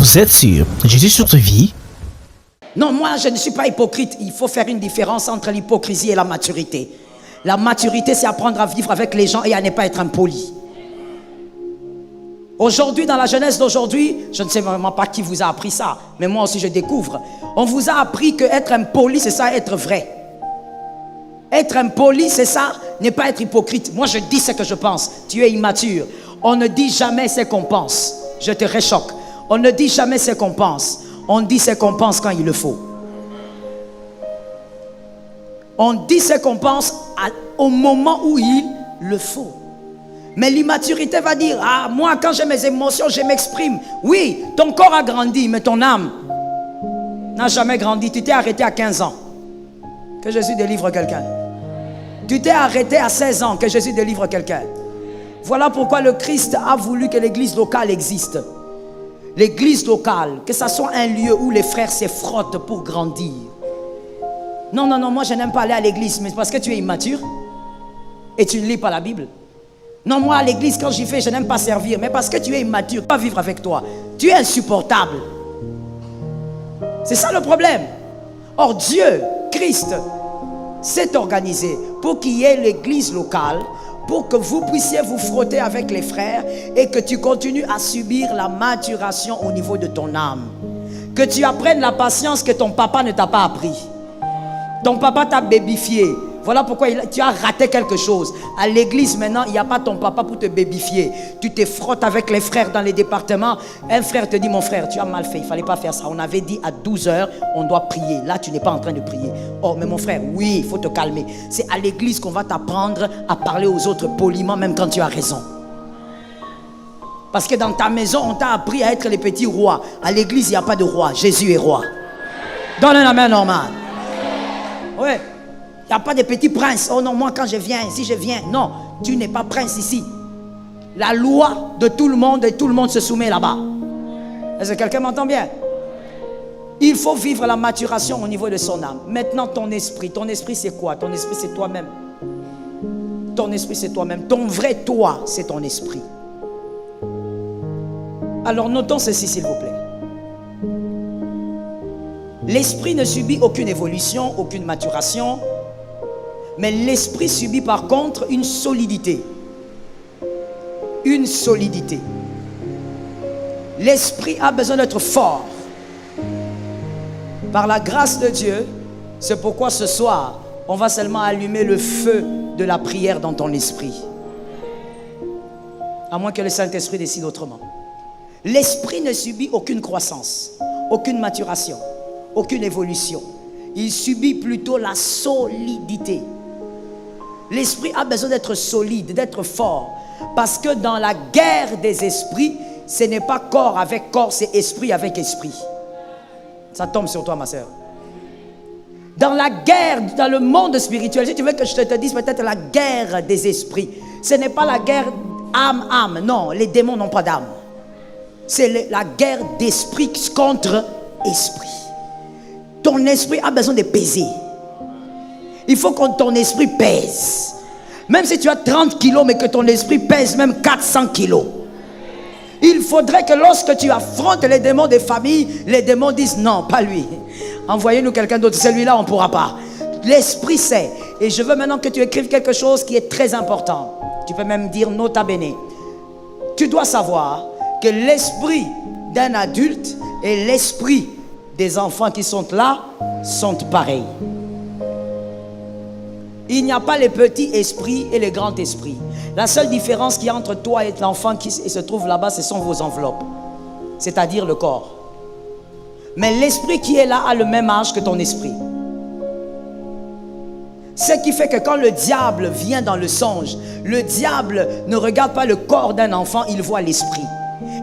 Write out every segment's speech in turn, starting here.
Vous êtes sûr Jésus sur ta vie? Non, moi je ne suis pas hypocrite. Il faut faire une différence entre l'hypocrisie et la maturité. La maturité, c'est apprendre à vivre avec les gens et à ne pas être impoli. Aujourd'hui, dans la jeunesse d'aujourd'hui, je ne sais vraiment pas qui vous a appris ça, mais moi aussi je découvre. On vous a appris que être impoli, c'est ça, être vrai. Être impoli, c'est ça, ne pas être hypocrite. Moi, je dis ce que je pense. Tu es immature. On ne dit jamais ce qu'on pense. Je te réchoque. On ne dit jamais ce qu'on pense. On dit ce qu'on pense quand il le faut. On dit ce qu'on pense au moment où il le faut. Mais l'immaturité va dire, ah, moi quand j'ai mes émotions, je m'exprime. Oui, ton corps a grandi, mais ton âme n'a jamais grandi. Tu t'es arrêté à 15 ans. Que Jésus délivre quelqu'un. Tu t'es arrêté à 16 ans. Que Jésus délivre quelqu'un. Voilà pourquoi le Christ a voulu que l'église locale existe. L'église locale, que ça soit un lieu où les frères se frottent pour grandir. Non, non, non, moi je n'aime pas aller à l'église, mais parce que tu es immature et tu ne lis pas la Bible. Non, moi à l'église, quand j'y vais, je n'aime pas servir, mais parce que tu es immature, pas vivre avec toi. Tu es insupportable. C'est ça le problème. Or Dieu, Christ, s'est organisé pour qu'il y ait l'église locale, pour que vous puissiez vous frotter avec les frères et que tu continues à subir la maturation au niveau de ton âme. Que tu apprennes la patience que ton papa ne t'a pas appris. Ton papa t'a bébifié. Voilà pourquoi tu as raté quelque chose. À l'église maintenant, il n'y a pas ton papa pour te bébifier. Tu te frottes avec les frères dans les départements. Un frère te dit, mon frère, tu as mal fait, il ne fallait pas faire ça. On avait dit à 12 heures, on doit prier. Là, tu n'es pas en train de prier. Oh, mais mon frère, oui, il faut te calmer. C'est à l'église qu'on va t'apprendre à parler aux autres poliment, même quand tu as raison. Parce que dans ta maison, on t'a appris à être les petits rois. À l'église, il n'y a pas de roi. Jésus est roi. Donne la main normale. Oui. Il n'y a pas de petits princes. Oh non, moi quand je viens, si je viens. Non, tu n'es pas prince ici. La loi de tout le monde et tout le monde se soumet là-bas. Est-ce que quelqu'un m'entend bien? Il faut vivre la maturation au niveau de son âme. Maintenant ton esprit c'est quoi? Ton esprit c'est toi-même. Ton esprit c'est toi-même. Ton vrai toi c'est ton esprit. Alors notons ceci s'il vous plaît. L'esprit ne subit aucune évolution, aucune maturation. Mais l'esprit subit par contre une solidité. Une solidité. L'esprit a besoin d'être fort. Par la grâce de Dieu, c'est pourquoi ce soir, on va seulement allumer le feu de la prière dans ton esprit. À moins que le Saint-Esprit décide autrement. L'esprit ne subit aucune croissance, aucune maturation, aucune évolution. Il subit plutôt la solidité. L'esprit a besoin d'être solide, d'être fort. Parce que dans la guerre des esprits, ce n'est pas corps avec corps, c'est esprit avec esprit. Ça tombe sur toi, ma soeur. Dans la guerre, dans le monde spirituel, si tu veux que je te dise peut-être la guerre des esprits, ce n'est pas la guerre âme-âme. Non, les démons n'ont pas d'âme. C'est la guerre d'esprit contre esprit. Ton esprit a besoin de peser. Il faut que ton esprit pèse. Même si tu as 30 kilos, mais que ton esprit pèse même 400 kilos. Il faudrait que lorsque tu affrontes les démons des familles, les démons disent non, pas lui. Envoyez-nous quelqu'un d'autre. Celui-là, on ne pourra pas. L'esprit sait. Et je veux maintenant que tu écrives quelque chose qui est très important. Tu peux même dire nota bene. Tu dois savoir que l'esprit d'un adulte et l'esprit des enfants qui sont là sont pareils. Il n'y a pas les petits esprits et les grands esprits. La seule différence qu'il y a entre toi et l'enfant qui se trouve là-bas, ce sont vos enveloppes. C'est-à-dire le corps. Mais l'esprit qui est là a le même âge que ton esprit. Ce qui fait que quand le diable vient dans le songe, le diable ne regarde pas le corps d'un enfant, il voit l'esprit.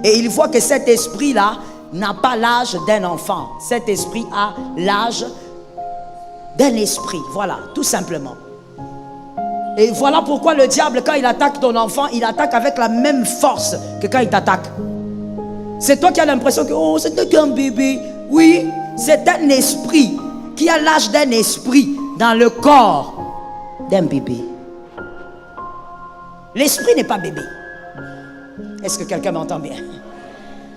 Et il voit que cet esprit-là n'a pas l'âge d'un enfant. Cet esprit a l'âge d'un esprit. Voilà, tout simplement. Et voilà pourquoi le diable, quand il attaque ton enfant, il attaque avec la même force que quand il t'attaque. C'est toi qui as l'impression que oh, c'est un bébé. Oui, c'est un esprit qui a l'âge d'un esprit dans le corps d'un bébé. L'esprit n'est pas bébé. Est-ce que quelqu'un m'entend bien?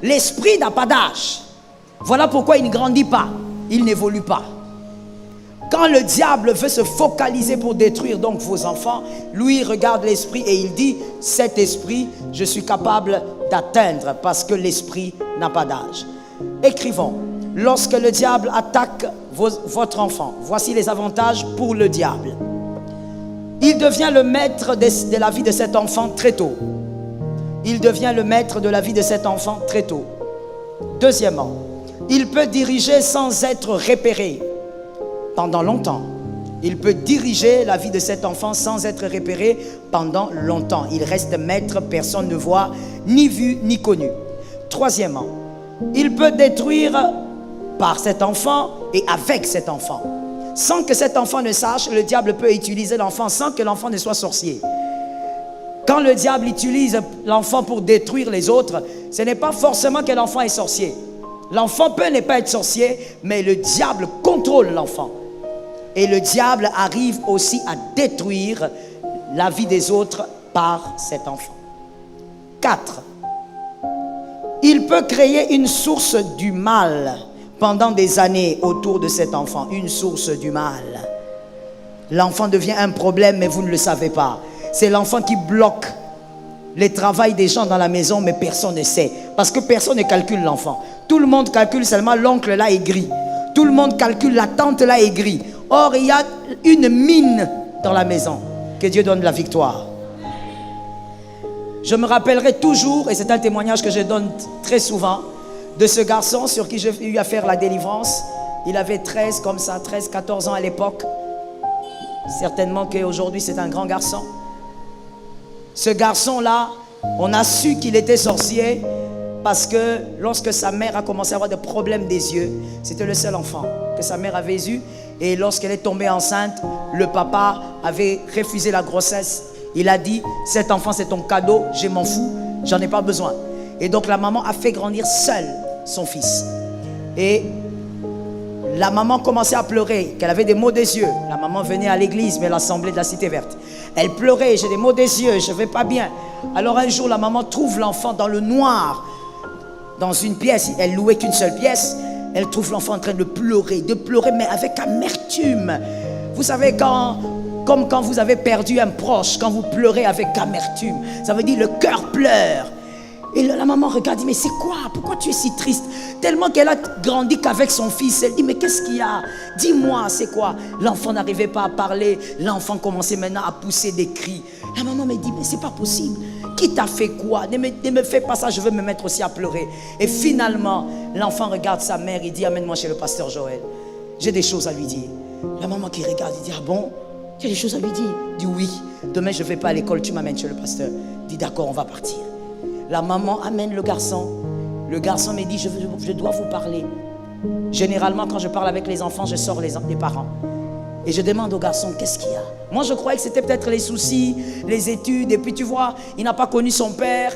L'esprit n'a pas d'âge. Voilà pourquoi il ne grandit pas, il n'évolue pas. Quand le diable veut se focaliser pour détruire donc vos enfants, lui regarde l'esprit et il dit, cet esprit, je suis capable d'atteindre parce que l'esprit n'a pas d'âge. Écrivons, lorsque le diable attaque votre enfant, voici les avantages pour le diable. Il devient le maître de la vie de cet enfant très tôt. Il devient le maître de la vie de cet enfant très tôt. Deuxièmement, il peut diriger sans être repéré pendant longtemps. Il peut diriger la vie de cet enfant sans être repéré pendant longtemps. Il reste maître, personne ne voit, ni vu, ni connu. Troisièmement, il peut détruire par cet enfant et avec cet enfant. Sans que cet enfant ne sache, le diable peut utiliser l'enfant sans que l'enfant ne soit sorcier. Quand le diable utilise l'enfant pour détruire les autres, ce n'est pas forcément que l'enfant est sorcier. L'enfant peut ne pas être sorcier, mais le diable contrôle l'enfant. Et le diable arrive aussi à détruire la vie des autres par cet enfant. 4. Il peut créer une source du mal pendant des années autour de cet enfant. Une source du mal. L'enfant devient un problème, mais vous ne le savez pas. C'est l'enfant qui bloque le travail des gens dans la maison, mais personne ne sait. Parce que personne ne calcule l'enfant. Tout le monde calcule seulement l'oncle là est gris. Tout le monde calcule la tante là est gris. Or, il y a une mine dans la maison. Que Dieu donne la victoire. Je me rappellerai toujours, et c'est un témoignage que je donne très souvent, de ce garçon sur qui j'ai eu à faire la délivrance. Il avait 13 comme ça, 13, 14 ans à l'époque. Certainement qu'aujourd'hui c'est un grand garçon. Ce garçon-là, on a su qu'il était sorcier parce que lorsque sa mère a commencé à avoir des problèmes des yeux, c'était le seul enfant que sa mère avait eu. Et lorsqu'elle est tombée enceinte, le papa avait refusé la grossesse. Il a dit, cet enfant c'est ton cadeau, je m'en fous, j'en ai pas besoin. Et donc la maman a fait grandir seule son fils. Et la maman commençait à pleurer, qu'elle avait des maux des yeux. La maman venait à l'église, mais l'assemblée de la Cité Verte. Elle pleurait, j'ai des maux des yeux, je ne vais pas bien. Alors un jour, la maman trouve l'enfant dans le noir, dans une pièce. Elle louait qu'une seule pièce. Elle trouve l'enfant en train de pleurer, mais avec amertume. Vous savez, comme quand vous avez perdu un proche, quand vous pleurez avec amertume, ça veut dire le cœur pleure. Et la maman regarde, dit, mais c'est quoi? Pourquoi tu es si triste? Tellement qu'elle a grandi qu'avec son fils. Elle dit, mais qu'est-ce qu'il y a? Dis-moi, c'est quoi? L'enfant n'arrivait pas à parler. L'enfant commençait maintenant à pousser des cris. La maman me dit, mais c'est pas possible. Qui t'a fait quoi? Ne me fais pas ça, je veux me mettre aussi à pleurer. Et finalement, l'enfant regarde sa mère, il dit, amène-moi chez le pasteur Joël. J'ai des choses à lui dire. La maman qui regarde, il dit, ah bon? Tu as des choses à lui dire? Il dit, oui. Demain, je ne vais pas à l'école, tu m'amènes chez le pasteur. Il dit, d'accord, on va partir. La maman amène le garçon. Le garçon me dit, je dois vous parler. Généralement, quand je parle avec les enfants, je sors les parents. Et je demande au garçon, qu'est-ce qu'il y a? Moi, je croyais que c'était peut-être les soucis, les études. Et puis, tu vois, il n'a pas connu son père.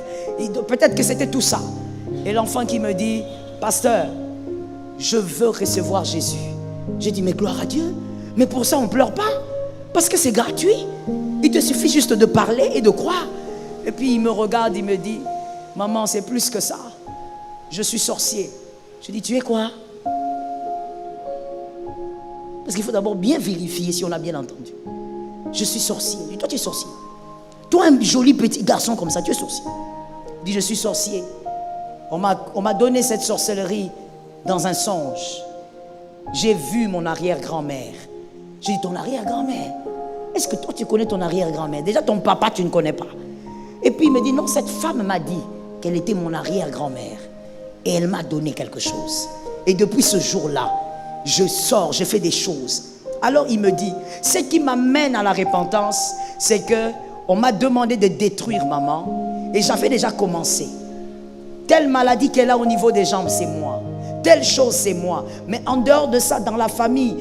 Peut-être que c'était tout ça. Et l'enfant qui me dit, pasteur, je veux recevoir Jésus. J'ai dit, mais gloire à Dieu. Mais pour ça, on ne pleure pas. Parce que c'est gratuit. Il te suffit juste de parler et de croire. Et puis, il me regarde, il me dit, maman, c'est plus que ça. Je suis sorcier. Je dis, tu es quoi? Parce qu'il faut d'abord bien vérifier si on a bien entendu. Je suis sorcier. Je dis, toi, tu es sorcier. Toi, un joli petit garçon comme ça, tu es sorcier. Il dit, je suis sorcier. On m'a donné cette sorcellerie dans un songe. J'ai vu mon arrière-grand-mère. J'ai dit, ton arrière-grand-mère? Est-ce que toi, tu connais ton arrière-grand-mère? Déjà, ton papa, tu ne connais pas. Et puis il me dit, non, cette femme m'a dit qu'elle était mon arrière-grand-mère. Et elle m'a donné quelque chose. Et depuis ce jour-là, je sors, je fais des choses. Alors il me dit, ce qui m'amène à la repentance, c'est que on m'a demandé de détruire maman. Et j'avais déjà commencé. Telle maladie qu'elle a au niveau des jambes, c'est moi. Telle chose, c'est moi. Mais en dehors de ça, dans la famille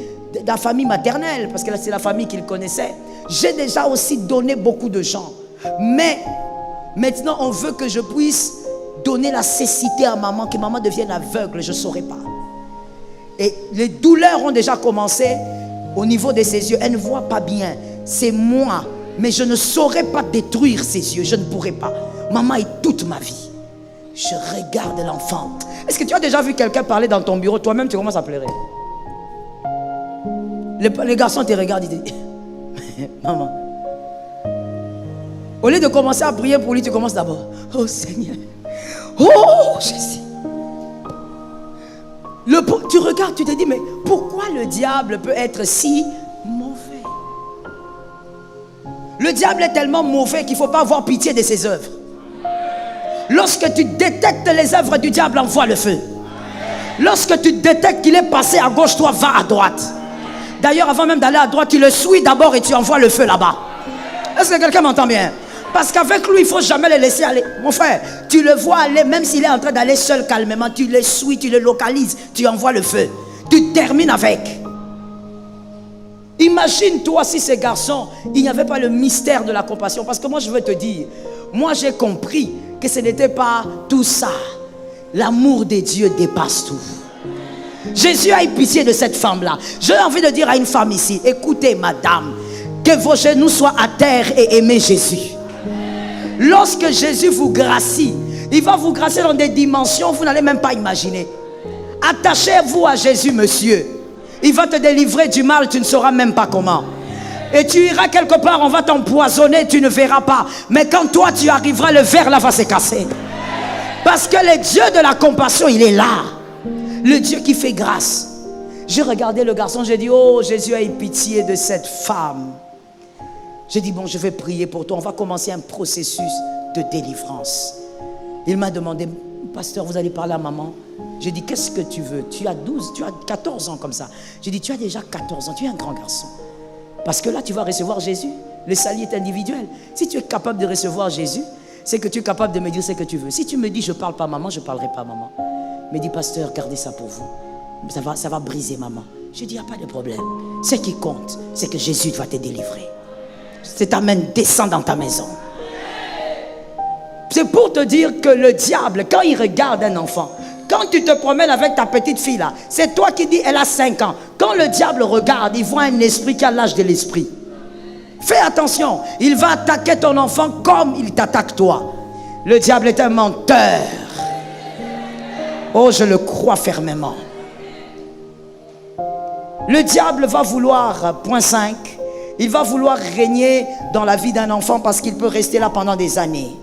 maternelle, parce que c'est la famille qu'il connaissait, j'ai déjà aussi donné beaucoup de gens. Mais maintenant, on veut que je puisse donner la cécité à maman, que maman devienne aveugle, je ne saurais pas. Et les douleurs ont déjà commencé au niveau de ses yeux. Elle ne voit pas bien. C'est moi. Mais je ne saurais pas détruire ses yeux. Je ne pourrais pas. Maman est toute ma vie. Je regarde l'enfant. Est-ce que tu as déjà vu quelqu'un parler dans ton bureau? Toi-même, tu commences à pleurer. Les garçons te regardent, ils te disent, maman. Au lieu de commencer à prier pour lui, tu commences d'abord. Oh Seigneur. Oh Jésus. Tu regardes, tu te dis, mais pourquoi le diable peut être si mauvais? Le diable est tellement mauvais qu'il ne faut pas avoir pitié de ses œuvres. Lorsque tu détectes les œuvres du diable, envoie le feu. Lorsque tu détectes qu'il est passé à gauche, toi va à droite. D'ailleurs, avant même d'aller à droite, tu le suis d'abord et tu envoies le feu là-bas. Est-ce que quelqu'un m'entend bien? Parce qu'avec lui, il ne faut jamais le laisser aller. Mon frère, tu le vois aller, même s'il est en train d'aller seul calmement, tu le suis, tu le localises, tu envoies le feu. Tu termines avec. Imagine-toi si ces garçons, il n'y avait pas le mystère de la compassion. Parce que moi, je veux te dire, moi j'ai compris que ce n'était pas tout ça. L'amour de Dieu dépasse tout. Jésus a eu pitié de cette femme-là. J'ai envie de dire à une femme ici, écoutez madame, que vos genoux soient à terre et aimez Jésus. Lorsque Jésus vous gracie, il va vous gracier dans des dimensions que vous n'allez même pas imaginer. Attachez-vous à Jésus, monsieur. Il va te délivrer du mal, tu ne sauras même pas comment. Et tu iras quelque part, on va t'empoisonner, tu ne verras pas. Mais quand toi tu arriveras, le verre là va se casser. Parce que le Dieu de la compassion, il est là. Le Dieu qui fait grâce. J'ai regardé le garçon, j'ai dit, oh Jésus a eu pitié de cette femme. J'ai dit, bon, je vais prier pour toi. On va commencer un processus de délivrance. Il m'a demandé, pasteur, vous allez parler à maman? J'ai dit, qu'est-ce que tu veux? Tu as 12, tu as 14 ans comme ça. J'ai dit, tu as déjà 14 ans, tu es un grand garçon. Parce que là, tu vas recevoir Jésus. Le salut est individuel. Si tu es capable de recevoir Jésus, c'est que tu es capable de me dire ce que tu veux. Si tu me dis, je ne parle pas à maman, je ne parlerai pas à maman. Mais dis, pasteur, gardez ça pour vous. Ça va briser maman. J'ai dit, il n'y a pas de problème. Ce qui compte, c'est que Jésus va te délivrer. C'est ta main, descend dans ta maison. C'est pour te dire que le diable, quand il regarde un enfant, quand tu te promènes avec ta petite fille là, c'est toi qui dis, elle a 5 ans. Quand le diable regarde, il voit un esprit qui a l'âge de l'esprit. Fais attention, il va attaquer ton enfant comme il t'attaque toi. Le diable est un menteur. Oh, je le crois fermement. Le diable va vouloir, point 5, il va vouloir régner dans la vie d'un enfant parce qu'il peut rester là pendant des années.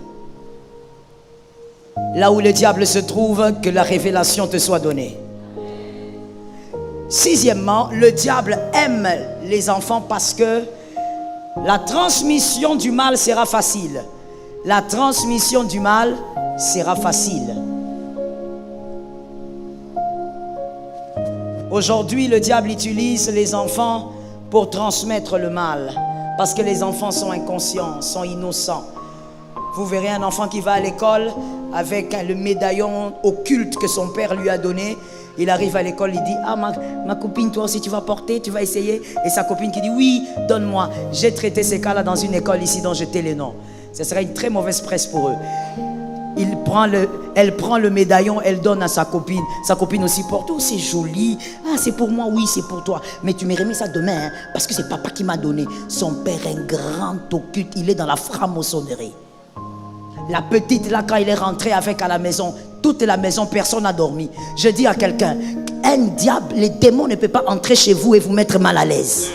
Là où le diable se trouve, que la révélation te soit donnée. Sixièmement, le diable aime les enfants parce que la transmission du mal sera facile. La transmission du mal sera facile. Aujourd'hui, le diable utilise les enfants pour transmettre le mal. Parce que les enfants sont inconscients, sont innocents. Vous verrez un enfant qui va à l'école avec le médaillon occulte que son père lui a donné. Il arrive à l'école, il dit, ah ma copine, toi aussi tu vas porter, tu vas essayer. Et sa copine qui dit, oui, donne-moi. J'ai traité ces cas-là dans une école ici dont je tais les noms. Ce serait une très mauvaise presse pour eux. Elle prend le médaillon, elle donne à sa copine. Sa copine aussi porte. Oh, c'est joli. Ah, c'est pour moi, oui, c'est pour toi. Mais tu me remets ça demain, hein, parce que c'est papa qui m'a donné. Son père est un grand occulte. Il est dans la franc-maçonnerie. La petite, là, quand il est rentré avec à la maison, toute la maison, personne n'a dormi. Je dis à quelqu'un, un diable, les démons ne peuvent pas entrer chez vous et vous mettre mal à l'aise.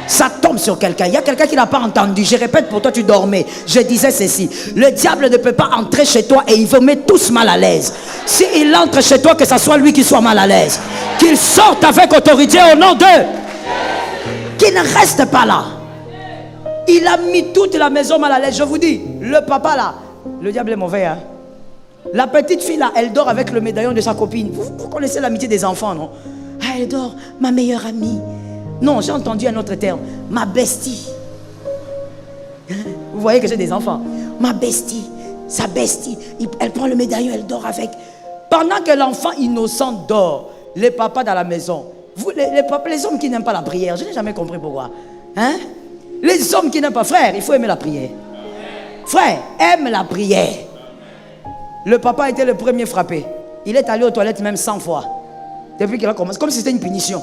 Ça tombe sur quelqu'un. Il y a quelqu'un qui n'a pas entendu. Je répète pour toi, tu dormais. Je disais ceci. Le diable ne peut pas entrer chez toi et il veut mettre tous mal à l'aise. S'il entre chez toi, que ce soit lui qui soit mal à l'aise. Qu'il sorte avec autorité au nom d'eux. Qu'il ne reste pas là. Il a mis toute la maison mal à l'aise. Je vous dis, le papa là, le diable est mauvais. Hein? La petite fille là, elle dort avec le médaillon de sa copine. Vous connaissez l'amitié des enfants, non? Ah, elle dort, ma meilleure amie. Non, j'ai entendu un autre terme. Ma bestie. Vous voyez que j'ai des enfants. Ma bestie. Sa bestie. Elle prend le médaillon, elle dort avec. Pendant que l'enfant innocent dort, les papas dans la maison. Les hommes qui n'aiment pas la prière, je n'ai jamais compris pourquoi. Hein? Les hommes qui n'aiment pas, frère, il faut aimer la prière. Frère, aime la prière. Le papa était le premier frappé. Il est allé aux toilettes même 100 fois. Depuis qu'il a commencé, comme si c'était une punition.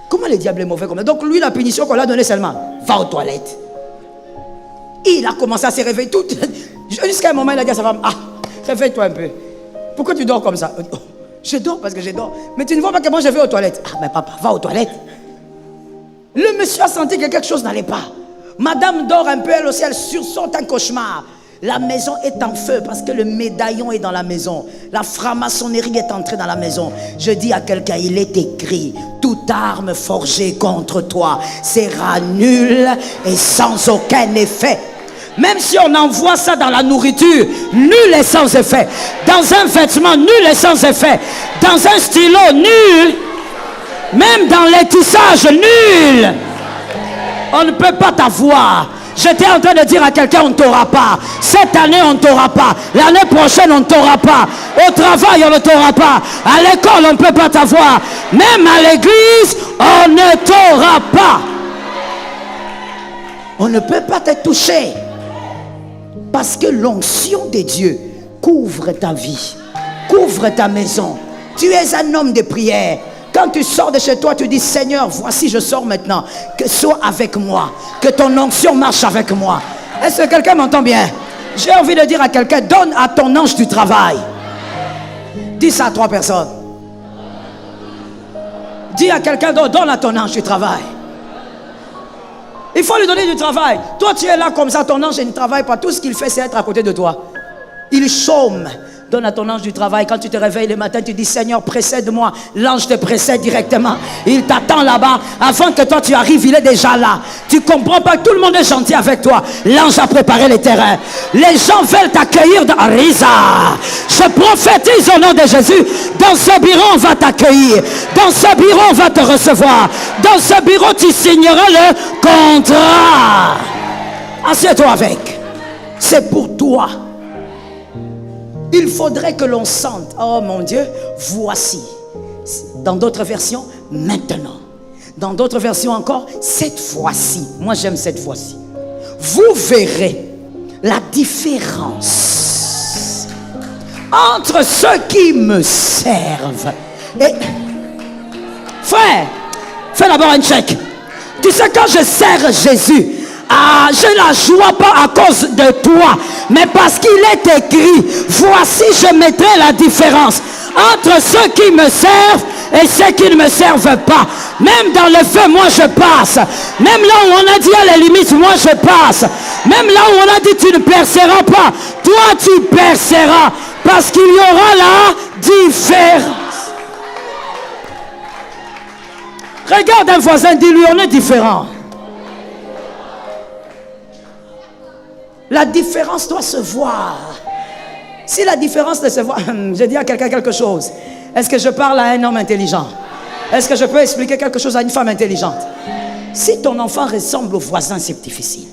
Comment le diable est mauvais comme ça? Donc lui, la punition qu'on lui a donnée seulement, va aux toilettes. Il a commencé à se réveiller tout. Jusqu'à un moment, il a dit à sa femme, ah, réveille-toi un peu. Pourquoi tu dors comme ça? Oh, je dors parce que je dors. Mais tu ne vois pas que moi je vais aux toilettes. Ah, mais papa, va aux toilettes. Le monsieur a senti que quelque chose n'allait pas. Madame dort un peu, elle aussi, elle sursaute un cauchemar. La maison est en feu parce que le médaillon est dans la maison. La franc-maçonnerie est entrée dans la maison. Je dis à quelqu'un, il est écrit, toute arme forgée contre toi sera nulle et sans aucun effet. Même si on envoie ça dans la nourriture, nul et sans effet. Dans un vêtement, nul et sans effet. Dans un stylo, nul. Même dans les tissages, nul. On ne peut pas t'avoir. J'étais en train de dire à quelqu'un, on ne t'aura pas. Cette année, on ne t'aura pas. L'année prochaine, on ne t'aura pas. Au travail, on ne t'aura pas. À l'école, on ne peut pas t'avoir. Même à l'église, on ne t'aura pas. On ne peut pas te toucher. Parce que l'onction de Dieu couvre ta vie, couvre ta maison. Tu es un homme de prière. Quand tu sors de chez toi, tu dis, Seigneur, voici je sors maintenant. Que sois avec moi. Que ton onction marche avec moi. Est-ce que quelqu'un m'entend bien? J'ai envie de dire à quelqu'un, donne à ton ange du travail. Dis ça à 3 personnes. Dis à quelqu'un, donne à ton ange du travail. Il faut lui donner du travail. Toi, tu es là comme ça, ton ange ne travaille pas. Tout ce qu'il fait, c'est être à côté de toi. Il chôme. Donne à ton ange du travail. Quand tu te réveilles le matin, tu dis, Seigneur, précède-moi. L'ange te précède directement. Il t'attend là-bas. Avant que toi, tu arrives, il est déjà là. Tu comprends pas que tout le monde est gentil avec toi. L'ange a préparé les terrains. Les gens veulent t'accueillir dans Risa. Je prophétise au nom de Jésus. Dans ce bureau, on va t'accueillir. Dans ce bureau, on va te recevoir. Dans ce bureau, tu signeras le contrat. Assieds-toi avec. C'est pour toi. Il faudrait que l'on sente, oh mon Dieu, voici. Dans d'autres versions, maintenant. Dans d'autres versions encore, cette fois-ci. Moi, j'aime cette fois-ci. Vous verrez la différence entre ceux qui me servent et... Frère, fais d'abord un check. Tu sais, quand je sers Jésus, je ne la joue pas à cause de toi, mais parce qu'il est écrit, voici je mettrai la différence entre ceux qui me servent et ceux qui ne me servent pas. Même dans le feu, moi je passe. Même là où on a dit à la limite, moi je passe. Même là où on a dit tu ne perceras pas, toi tu perceras, parce qu'il y aura la différence. Regarde un voisin, dis-lui, on est différent. La différence doit se voir. Si la différence ne se voit, je dis à quelqu'un quelque chose. Est-ce que je parle à un homme intelligent? Est-ce que je peux expliquer quelque chose à une femme intelligente? Si ton enfant ressemble au voisin, c'est difficile.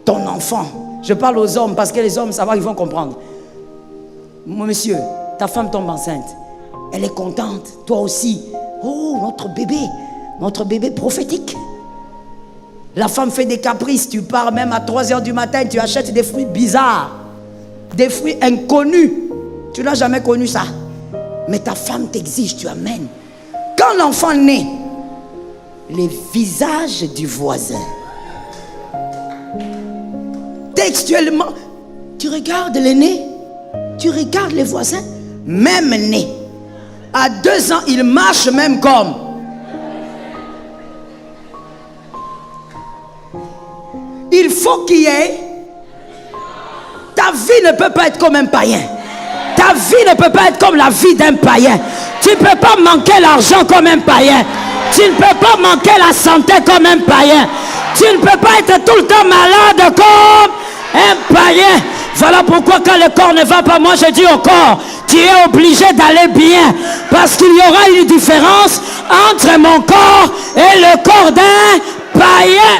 Ton enfant, je parle aux hommes parce que les hommes, ça va, ils vont comprendre. Monsieur, ta femme tombe enceinte. Elle est contente, toi aussi. Oh, notre bébé prophétique. La femme fait des caprices. Tu pars même à 3 h du matin, tu achètes des fruits bizarres, des fruits inconnus. Tu n'as jamais connu ça. Mais ta femme t'exige, tu amènes. Quand l'enfant naît, les visages du voisin, textuellement, tu regardes l'aîné, tu regardes les voisins, même né. À 2 ans, il marche même comme. Il faut qu'il y ait. Ta vie ne peut pas être comme un païen. Ta vie ne peut pas être comme la vie d'un païen. Tu ne peux pas manquer l'argent comme un païen. Tu ne peux pas manquer la santé comme un païen. Tu ne peux pas être tout le temps malade comme un païen. Voilà pourquoi quand le corps ne va pas, moi je dis au corps, tu es obligé d'aller bien. Parce qu'il y aura une différence entre mon corps et le corps d'un païen.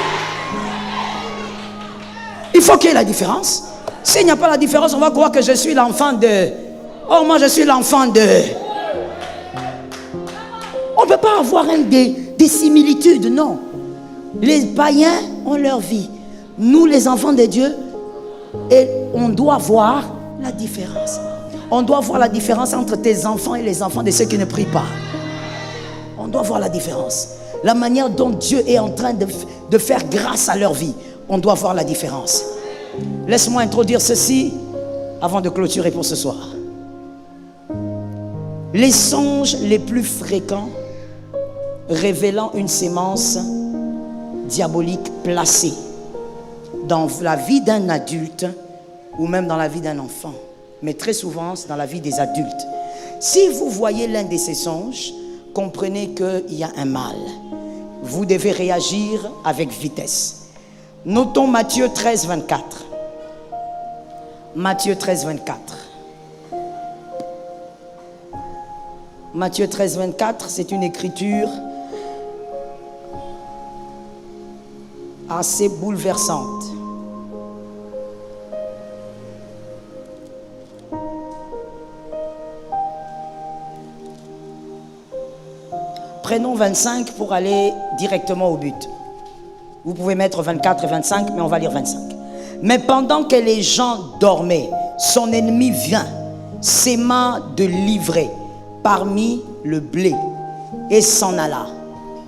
Il faut qu'il y ait la différence. S'il n'y a pas la différence, on va croire que je suis l'enfant de... Oh, moi je suis l'enfant de... On ne peut pas avoir des similitudes, non. Les païens ont leur vie. Nous, les enfants de Dieu, et on doit voir la différence. On doit voir la différence entre tes enfants et les enfants de ceux qui ne prient pas. On doit voir la différence. La manière dont Dieu est en train de de faire grâce à leur vie. On doit voir la différence. Laisse-moi introduire ceci avant de clôturer pour ce soir. Les songes les plus fréquents révélant une sémence diabolique placée dans la vie d'un adulte ou même dans la vie d'un enfant. Mais très souvent, c'est dans la vie des adultes. Si vous voyez l'un de ces songes, comprenez qu'il y a un mal. Vous devez réagir avec vitesse. Notons Matthieu 13, 24. Matthieu 13, 24. Matthieu 13, 24, c'est une écriture assez bouleversante. Prenons 25 pour aller directement au but. Vous pouvez mettre 24 et 25, mais on va lire 25. Mais pendant que les gens dormaient, son ennemi vient, s'aima de livrer parmi le blé et s'en alla.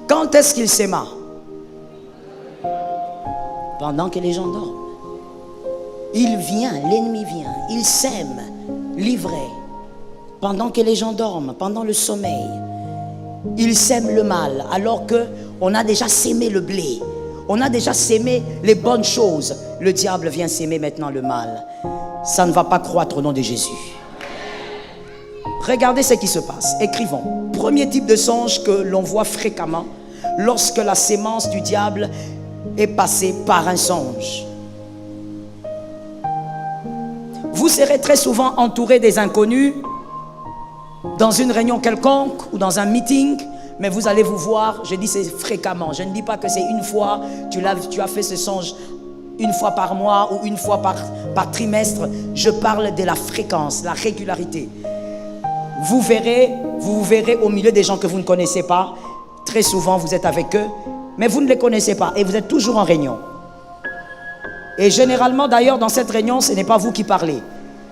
Quand est-ce qu'il s'aima? Pendant que les gens dorment. Il vient, l'ennemi vient, il sème, livré. Pendant que les gens dorment, pendant le sommeil. Il sème le mal alors qu'on a déjà sémé le blé. On a déjà sémé les bonnes choses. Le diable vient s'aimer maintenant le mal. Ça ne va pas croître au nom de Jésus. Regardez ce qui se passe. Écrivons. Premier type de songe que l'on voit fréquemment lorsque la sémence du diable est passée par un songe. Vous serez très souvent entouré des inconnus dans une réunion quelconque ou dans un meeting. Mais vous allez vous voir, je dis c'est fréquemment. Je ne dis pas que c'est une fois, tu as fait ce songe une fois par mois ou une fois par trimestre. Je parle de la fréquence, la régularité. Vous vous verrez au milieu des gens que vous ne connaissez pas. Très souvent, vous êtes avec eux, mais vous ne les connaissez pas et vous êtes toujours en réunion. Et généralement, d'ailleurs, dans cette réunion, ce n'est pas vous qui parlez.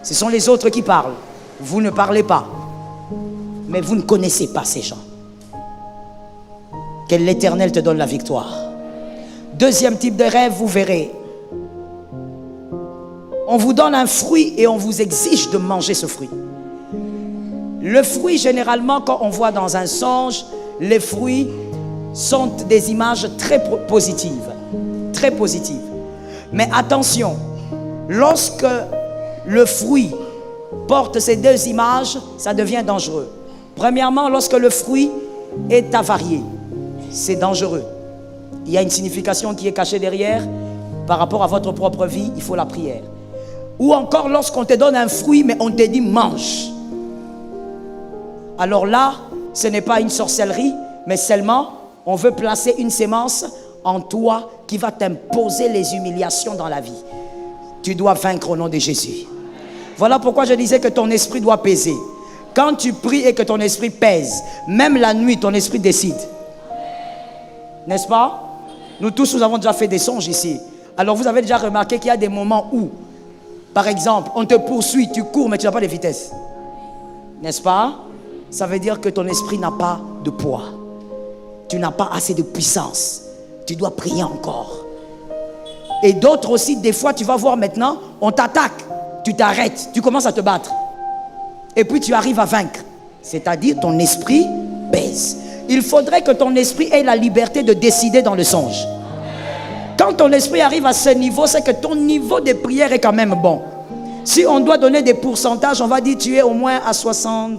Ce sont les autres qui parlent. Vous ne parlez pas. Mais vous ne connaissez pas ces gens. Que l'Éternel te donne la victoire. Deuxième type de rêve, vous verrez. On vous donne un fruit et on vous exige de manger ce fruit. Le fruit, généralement, quand on voit dans un songe, les fruits sont des images très positives. Très positives. Mais attention, lorsque le fruit porte ces deux images, ça devient dangereux. Premièrement, lorsque le fruit est avarié, c'est dangereux. Il y a une signification qui est cachée derrière. Par rapport à votre propre vie, il faut la prière. Ou encore lorsqu'on te donne un fruit, mais on te dit mange. Alors là, ce n'est pas une sorcellerie, mais seulement on veut placer une sémence en toi qui va t'imposer les humiliations dans la vie. Tu dois vaincre au nom de Jésus. Voilà pourquoi je disais que ton esprit doit peser. Quand tu pries et que ton esprit pèse, même la nuit, ton esprit décide. N'est-ce pas? Nous tous, nous avons déjà fait des songes ici. Alors vous avez déjà remarqué qu'il y a des moments où, par exemple, on te poursuit, tu cours, mais tu n'as pas de vitesse. N'est-ce pas? Ça veut dire que ton esprit n'a pas de poids. Tu n'as pas assez de puissance. Tu dois prier encore. Et d'autres aussi, des fois, tu vas voir maintenant, on t'attaque. Tu t'arrêtes, tu commences à te battre. Et puis tu arrives à vaincre. C'est-à-dire ton esprit pèse. Il faudrait que ton esprit ait la liberté de décider dans le songe. Quand ton esprit arrive à ce niveau, c'est que ton niveau de prière est quand même bon. Si on doit donner des pourcentages, on va dire tu es au moins à 70%.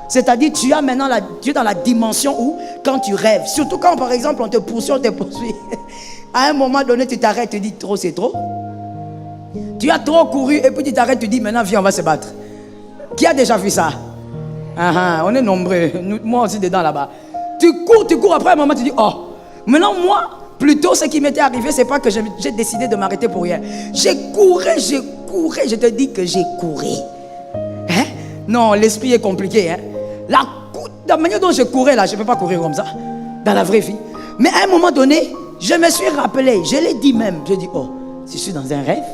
C'est-à-dire tu es maintenant tu es dans la dimension où quand tu rêves, surtout quand par exemple on te poursuit, à un moment donné tu t'arrêtes, tu dis trop c'est trop. Tu as trop couru et puis tu t'arrêtes, tu dis maintenant viens on va se battre. Qui a déjà vu ça? On est nombreux, moi aussi dedans là-bas. Tu cours, après un moment tu dis oh. Maintenant moi, plutôt ce qui m'était arrivé, c'est pas que j'ai décidé de m'arrêter pour rien. J'ai couru, je te dis que j'ai couru. Hein? Non, l'esprit est compliqué. Hein? La manière dont je courais là, je ne peux pas courir comme ça, dans la vraie vie. Mais à un moment donné, je me suis rappelé, je l'ai dit même, je dis oh, je suis dans un rêve.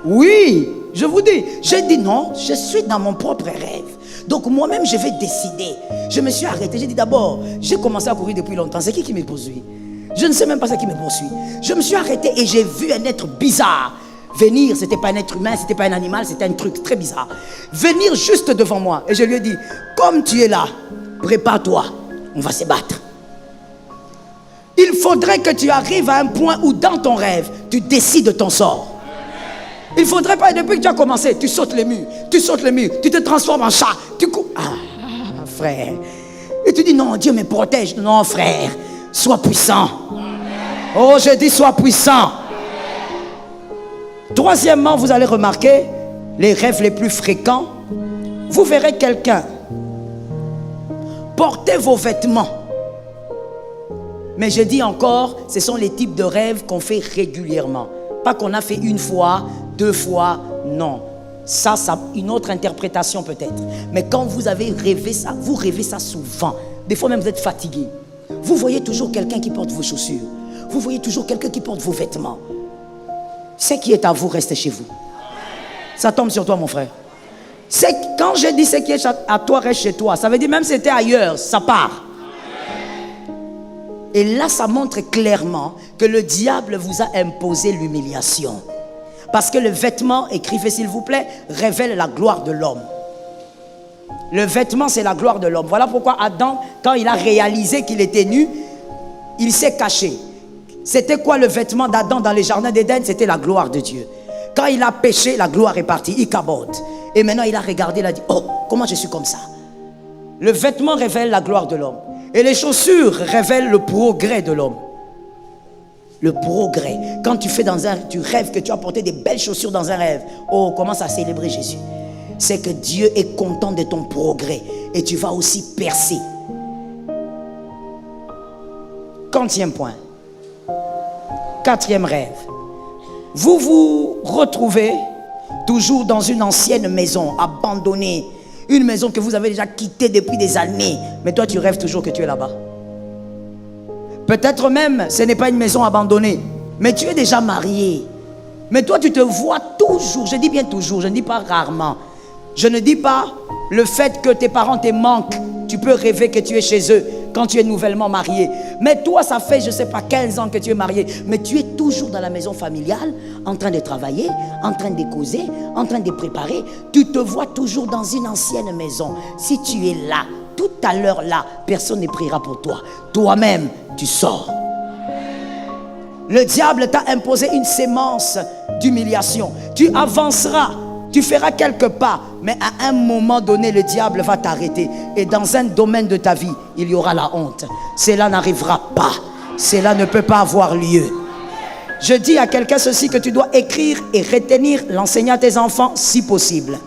Oui, je vous dis, j'ai dit non, je suis dans mon propre rêve. Donc moi-même, je vais décider. Je me suis arrêté. J'ai dit d'abord, j'ai commencé à courir depuis longtemps. C'est qui me poursuit? Je ne sais même pas ce qui me poursuit. Je me suis arrêté et j'ai vu un être bizarre venir. C'était pas un être humain, c'était pas un animal, c'était un truc très bizarre. Venir juste devant moi. Et je lui ai dit, comme tu es là, prépare-toi, on va se battre. Il faudrait que tu arrives à un point où dans ton rêve, tu décides ton sort. Il ne faudrait pas, depuis que tu as commencé, tu sautes les murs, tu te transformes en chat, tu cours. Ah, frère. Et tu dis, non, Dieu me protège. Non, frère, sois puissant. Oh, je dis, sois puissant. Troisièmement, vous allez remarquer les rêves les plus fréquents. Vous verrez quelqu'un porter vos vêtements. Mais je dis encore, ce sont les types de rêves qu'on fait régulièrement. Pas qu'on a fait une fois, 2 fois, non. Ça, une autre interprétation peut-être. Mais quand vous avez rêvé ça, vous rêvez ça souvent. Des fois même vous êtes fatigué. Vous voyez toujours quelqu'un qui porte vos chaussures. Vous voyez toujours quelqu'un qui porte vos vêtements. Ce qui est à vous, reste chez vous. Ça tombe sur toi, mon frère. Quand je dis ce qui est à toi, reste chez toi. Ça veut dire même si c'était ailleurs, ça part. Et là, ça montre clairement que le diable vous a imposé l'humiliation. Parce que le vêtement, écrivez s'il vous plaît, révèle la gloire de l'homme. Le vêtement, c'est la gloire de l'homme. Voilà pourquoi Adam, quand il a réalisé qu'il était nu, il s'est caché. C'était quoi le vêtement d'Adam dans les jardins d'Éden? C'était la gloire de Dieu. Quand il a péché, la gloire est partie. Il cabote. Et maintenant, il a regardé, il a dit, oh, comment je suis comme ça? Le vêtement révèle la gloire de l'homme. Et les chaussures révèlent le progrès de l'homme. Le progrès. Quand tu rêves que tu as porté des belles chaussures dans un rêve, oh, commence à célébrer Jésus. C'est que Dieu est content de ton progrès. Et tu vas aussi percer. 40e point. 4e rêve. Vous vous retrouvez toujours dans une ancienne maison, abandonnée. Une maison que vous avez déjà quittée depuis des années. Mais toi, tu rêves toujours que tu es là-bas. Peut-être même, ce n'est pas une maison abandonnée. Mais tu es déjà marié. Mais toi, tu te vois toujours. Je dis bien toujours, je ne dis pas rarement. Je ne dis pas le fait que tes parents te manquent. Tu peux rêver que tu es chez eux quand tu es nouvellement marié. Mais toi, ça fait, je ne sais pas, 15 ans que tu es marié. Mais tu es toujours dans la maison familiale, en train de travailler, en train de causer, en train de préparer. Tu te vois toujours dans une ancienne maison. Si tu es là, tout à l'heure là, personne ne priera pour toi. Toi-même, tu sors. Le diable t'a imposé une sémence d'humiliation. Tu avanceras. Tu feras quelques pas, mais à un moment donné, le diable va t'arrêter. Et dans un domaine de ta vie, il y aura la honte. Cela n'arrivera pas. Cela ne peut pas avoir lieu. Je dis à quelqu'un ceci, que tu dois écrire et retenir, l'enseigner à tes enfants si possible.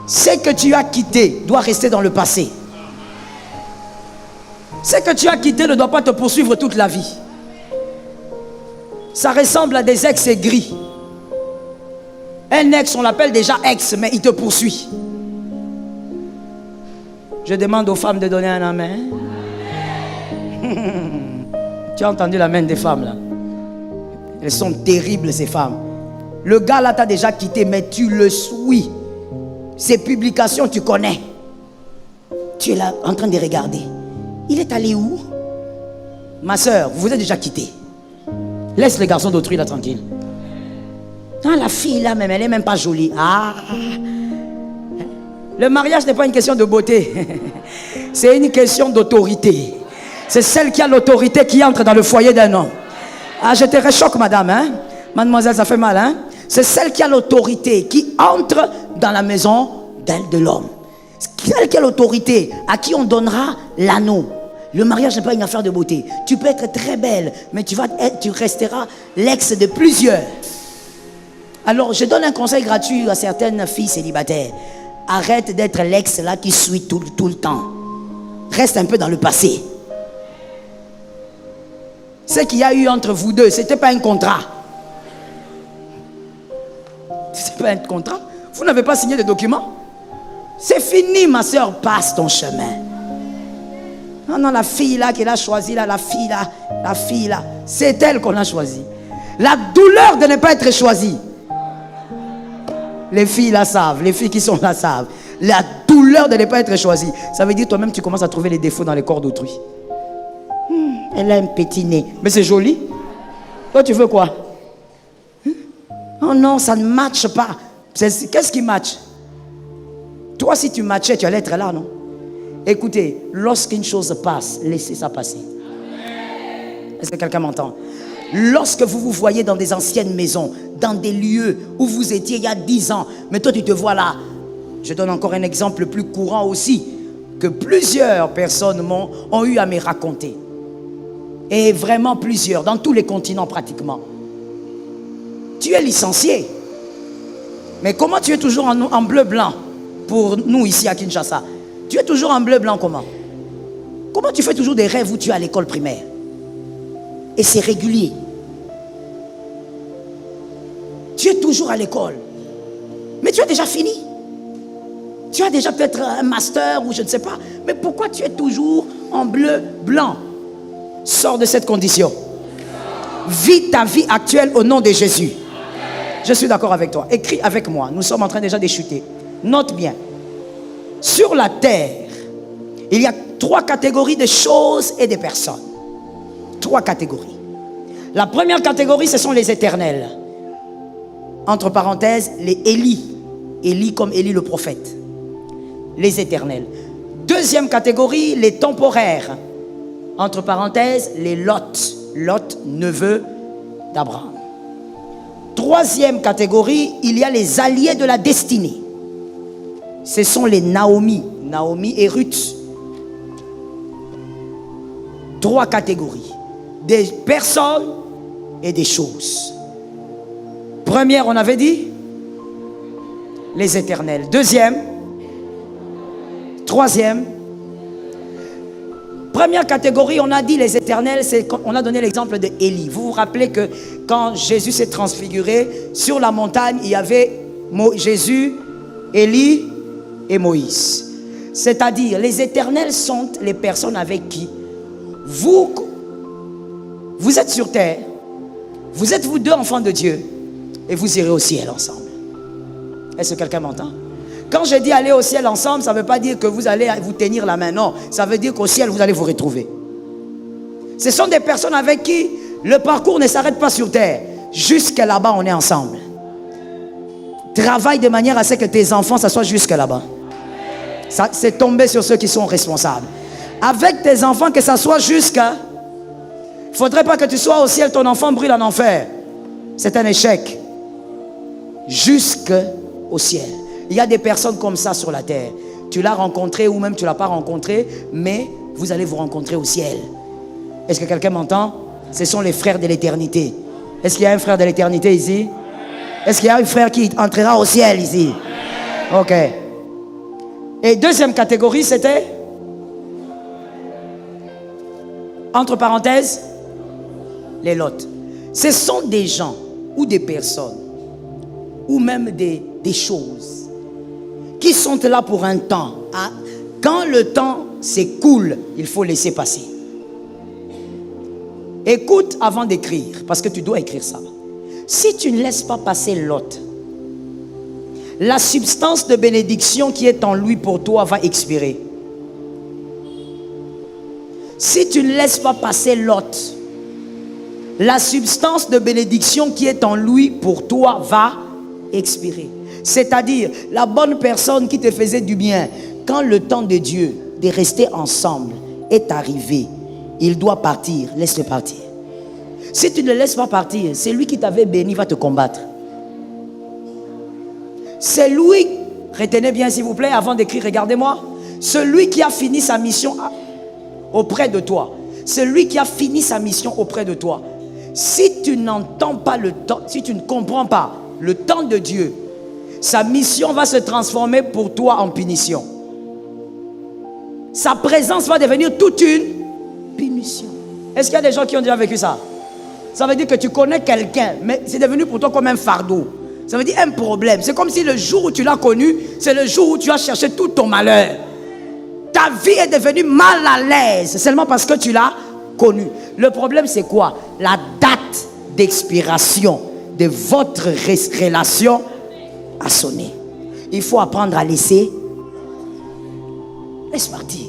Ce que tu as quitté doit rester dans le passé. Ce que tu as quitté ne doit pas te poursuivre toute la vie. Ça ressemble à des ex aigris. Un ex, on l'appelle déjà ex, mais il te poursuit. Je demande aux femmes de donner un amen. Tu as entendu l'amen des femmes là? Elles sont terribles ces femmes. Le gars là t'a déjà quitté, mais tu le suis. Ses publications, tu connais. Tu es là en train de regarder. Il est allé où? Ma soeur, vous vous êtes déjà quitté. Laisse les garçons d'autrui là tranquille. Ah, la fille là même, elle n'est même pas jolie. Ah. Le mariage n'est pas une question de beauté. C'est une question d'autorité. C'est celle qui a l'autorité qui entre dans le foyer d'un homme. Ah, je te réchoque madame, hein? Mademoiselle, ça fait mal, hein? C'est celle qui a l'autorité qui entre dans la maison de l'homme. Celle qui a l'autorité, à qui on donnera l'anneau. Le mariage n'est pas une affaire de beauté. Tu peux être très belle, mais tu resteras l'ex de plusieurs. Alors, je donne un conseil gratuit à certaines filles célibataires. Arrête d'être l'ex là qui suit tout le temps. Reste un peu dans le passé. Ce qu'il y a eu entre vous deux, ce n'était pas un contrat. Ce n'était pas un contrat. Vous n'avez pas signé de documents. C'est fini, ma soeur, passe ton chemin. Non, non, la fille là qu'elle a choisie, là, la fille là, c'est elle qu'on a choisie. La douleur de ne pas être choisie. Les filles la savent, les filles qui sont là savent. La douleur de ne pas être choisi. Ça veut dire toi-même tu commences à trouver les défauts dans les corps d'autrui. Elle a un petit nez. Mais c'est joli. Toi tu veux quoi? Oh non, ça ne matche pas. Qu'est-ce qui matche? Toi si tu matchais, tu allais être là, non? Écoutez, lorsqu'une chose passe, laissez ça passer. Est-ce que quelqu'un m'entend? Lorsque vous vous voyez dans des anciennes maisons, dans des lieux où vous étiez il y a 10 ans, mais toi tu te vois là. Je donne encore un exemple plus courant aussi, que plusieurs personnes ont eu à me raconter. Et vraiment plusieurs, dans tous les continents pratiquement. Tu es licencié. Mais comment tu es toujours en bleu-blanc pour nous ici à Kinshasa? Tu es toujours en bleu-blanc comment? Comment tu fais toujours des rêves où tu es à l'école primaire? Et c'est régulier. Tu es toujours à l'école. Mais tu as déjà fini. Tu as déjà peut-être un master ou je ne sais pas. Mais pourquoi tu es toujours en bleu-blanc? Sors de cette condition. Vis ta vie actuelle au nom de Jésus. Je suis d'accord avec toi. Écris avec moi. Nous sommes en train déjà de chuter. Note bien. Sur la terre, il y a 3 catégories de choses et de personnes. 3 catégories. La première catégorie, ce sont les éternels. Entre parenthèses, les Élie. Élie comme Élie le prophète. Les éternels. Deuxième catégorie, les temporaires. Entre parenthèses, les Lot. Lot, neveu d'Abraham. Troisième catégorie, il y a les alliés de la destinée. Ce sont les Naomi. Naomi et Ruth. 3 catégories. Des personnes et des choses. Première, on avait dit les éternels. Deuxième. Troisième. Première catégorie, on a dit les éternels, on a donné l'exemple de Élie. Vous vous rappelez que quand Jésus s'est transfiguré, sur la montagne, il y avait Jésus, Élie et Moïse. C'est-à-dire, les éternels sont les personnes avec qui vous êtes sur terre, vous êtes vous 2 enfants de Dieu, et vous irez au ciel ensemble. Est-ce que quelqu'un m'entend? Quand je dis aller au ciel ensemble, ça ne veut pas dire que vous allez vous tenir la main, non. Ça veut dire qu'au ciel, vous allez vous retrouver. Ce sont des personnes avec qui le parcours ne s'arrête pas sur terre. Jusque là-bas, on est ensemble. Travaille de manière à ce que tes enfants, ça soit jusque là-bas. C'est tombé sur ceux qui sont responsables. Avec tes enfants, que ça soit jusqu'à... Il ne faudrait pas que tu sois au ciel, ton enfant brûle en enfer. C'est un échec. Jusqu'au ciel. Il y a des personnes comme ça sur la terre. Tu l'as rencontré ou même tu ne l'as pas rencontré, mais vous allez vous rencontrer au ciel. Est-ce que quelqu'un m'entend? Ce sont les frères de l'éternité. Est-ce qu'il y a un frère de l'éternité ici? Est-ce qu'il y a un frère qui entrera au ciel ici? Ok. Et deuxième catégorie, c'était? Entre parenthèses, les Lot. Ce sont des gens ou des personnes ou même des choses qui sont là pour un temps. Quand le temps s'écoule, il faut laisser passer. Écoute avant d'écrire, parce que tu dois écrire ça. Si tu ne laisses pas passer Lot, la substance de bénédiction qui est en lui pour toi va expirer. Si tu ne laisses pas passer Lot, la substance de bénédiction qui est en lui pour toi va expirer. C'est-à-dire, la bonne personne qui te faisait du bien, quand le temps de Dieu de rester ensemble est arrivé, il doit partir, laisse-le partir. Si tu ne le laisses pas partir, c'est lui qui t'avait béni va te combattre. C'est lui, retenez bien s'il vous plaît, avant d'écrire, regardez-moi, celui qui a fini sa mission auprès de toi, celui qui a fini sa mission auprès de toi, si tu n'entends pas le temps, si tu ne comprends pas le temps de Dieu, sa mission va se transformer pour toi en punition. Sa présence va devenir toute une punition. Est-ce qu'il y a des gens qui ont déjà vécu ça? Ça veut dire que tu connais quelqu'un, mais c'est devenu pour toi comme un fardeau. Ça veut dire un problème. C'est comme si le jour où tu l'as connu, c'est le jour où tu as cherché tout ton malheur. Ta vie est devenue mal à l'aise seulement parce que tu l'as connu. Le problème, c'est quoi? La date d'expiration de votre relation a sonné. Il faut apprendre à laisser Laisse partir.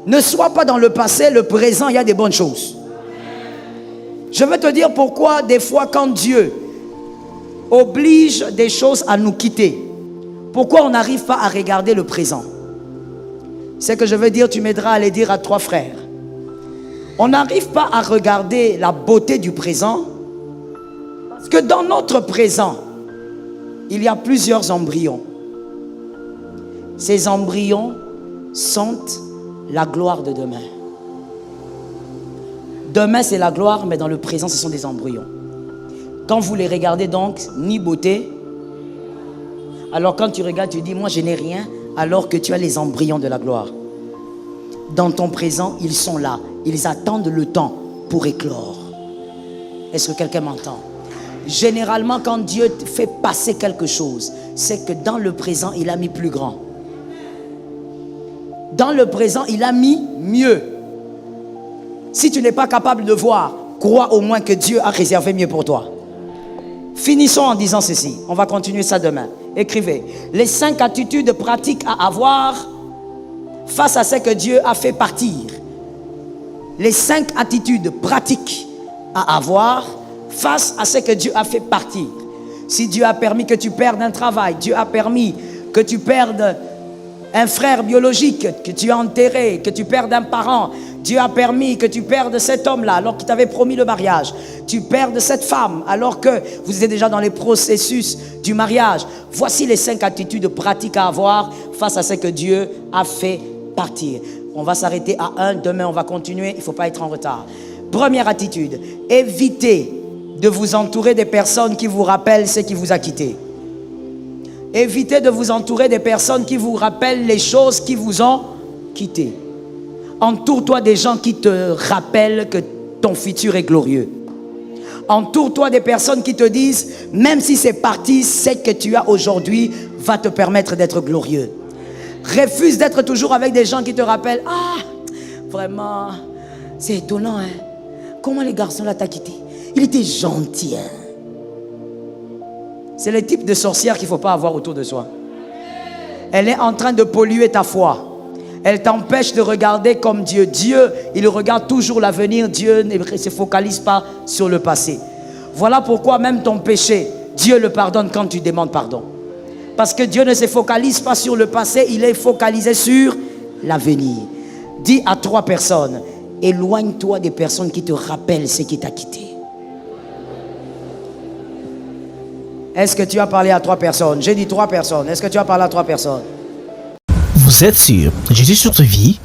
Ne sois pas dans le passé, le présent, il y a des bonnes choses. Je veux te dire pourquoi des fois quand Dieu oblige des choses à nous quitter, pourquoi on n'arrive pas à regarder le présent. C'est que je veux dire, tu m'aideras à les dire à 3 frères. On n'arrive pas à regarder la beauté du présent parce que dans notre présent, il y a plusieurs embryons. Ces embryons sont la gloire de demain. Demain, c'est la gloire, mais dans le présent, ce sont des embryons. Quand vous les regardez donc, ni beauté. Alors quand tu regardes, tu dis, moi je n'ai rien, alors que tu as les embryons de la gloire. Dans ton présent, ils sont là. Ils attendent le temps pour éclore. Est-ce que quelqu'un m'entend? Généralement, quand Dieu fait passer quelque chose, c'est que dans le présent, il a mis plus grand. Dans le présent, il a mis mieux. Si tu n'es pas capable de voir, crois au moins que Dieu a réservé mieux pour toi. Finissons en disant ceci. On va continuer ça demain. Écrivez. Les 5 attitudes pratiques à avoir face à ce que Dieu a fait partir. Les 5 attitudes pratiques à avoir face à ce que Dieu a fait partir. Si Dieu a permis que tu perdes un travail, Dieu a permis que tu perdes un frère biologique que tu as enterré, que tu perdes un parent, Dieu a permis que tu perdes cet homme-là alors qu'il t'avait promis le mariage, tu perdes cette femme alors que vous êtes déjà dans les processus du mariage. Voici les 5 attitudes pratiques à avoir face à ce que Dieu a fait partir. On va s'arrêter à 1, demain on va continuer, il ne faut pas être en retard. Première attitude, évitez de vous entourer des personnes qui vous rappellent ce qui vous a quitté. Évitez de vous entourer des personnes qui vous rappellent les choses qui vous ont quitté. Entoure-toi des gens qui te rappellent que ton futur est glorieux. Entoure-toi des personnes qui te disent, même si c'est parti, ce que tu as aujourd'hui va te permettre d'être glorieux. Refuse d'être toujours avec des gens qui te rappellent, ah, vraiment, c'est étonnant, hein? Comment les garçons là t'ont quitté? Il était gentil, hein? C'est le type de sorcière qu'il ne faut pas avoir autour de soi. Elle est en train de polluer ta foi. Elle t'empêche de regarder comme Dieu. Dieu, il regarde toujours l'avenir. Dieu ne se focalise pas sur le passé. Voilà pourquoi même ton péché, Dieu le pardonne quand tu demandes pardon. Parce que Dieu ne se focalise pas sur le passé, il est focalisé sur l'avenir. Dis à 3 personnes, éloigne-toi des personnes qui te rappellent ce qui t'a quitté. Est-ce que tu as parlé à 3 personnes? J'ai dit 3 personnes. Est-ce que tu as parlé à 3 personnes? Vous êtes sur Jésus sur ta vie?